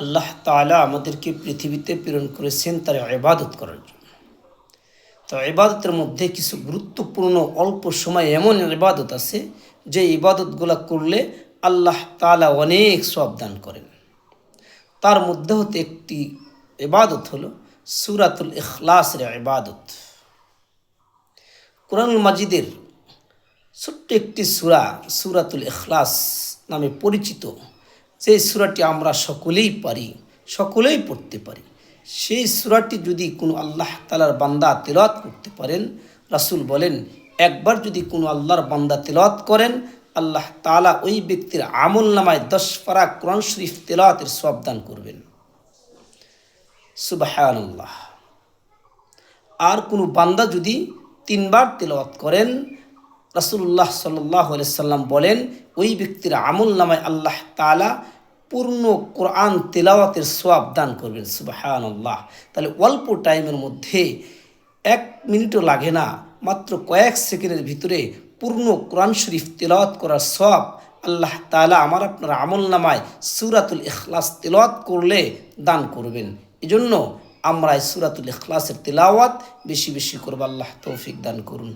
আল্লাহ তাআলা আমাদেরকে পৃথিবীতে প্রেরণ করেছেন তার ইবাদত করার জন্য। তো ইবাদতের মধ্যে কিছু গুরুত্বপূর্ণ অল্প সময় এমন ইবাদত আছে যে ইবাদতগুলো করলে আল্লাহ তাআলা অনেক সওয়াব দান করেন। তার মধ্যে হতে একটি ইবাদত হলো সূরাতুল ইখলাসের ইবাদত। কোরআনুল মাজিদের ছোট্ট একটি সূরা সূরাতুল ইখলাস নামে পরিচিত, যে সূরাটি আমরা সকলেই পারি, সকলেই পড়তে পারি। সেই সূরাটি যদি কোনো আল্লাহ তাআলার বান্দা তিলাওয়াত করতে পারেন, রাসূল বলেন একবার যদি কোনো আল্লাহর বান্দা তিলাওয়াত করেন, আল্লাহ তাআলা ওই ব্যক্তির আমলনামায় 10 পারা কোরআন শরীফ তিলাওয়াতের সওয়াব দান করবেন। সুবহানাল্লাহ। আর কোনো বান্দা যদি 3 বার তিলাওয়াত করেন, রাসূলুল্লাহ সাল্লাল্লাহু আলাইহি সাল্লাম বলেন ওই ব্যক্তির আমলনামায় আল্লাহ তাআলা পূর্ণ কোরআন তিলাওয়াতের সওয়াব দান করবেন। সুবহানাল্লাহ। তাহলে অল্প টাইমের মধ্যে 1 মিনিটও লাগে না, মাত্র কয়েক সেকেন্ডের ভিতরে পূর্ণ কোরআন শরীফ তিলাওয়াত করার সওয়াব আল্লাহ তাআলা আমার আপনার আমলনামায় সূরাতুল ইখলাস তিলাওয়াত করলে দান করবেন। এজন্য আমরা এই সূরাতুল ইখলাসের তিলাওয়াত বেশি বেশি করব। আল্লাহ তৌফিক দান করুন।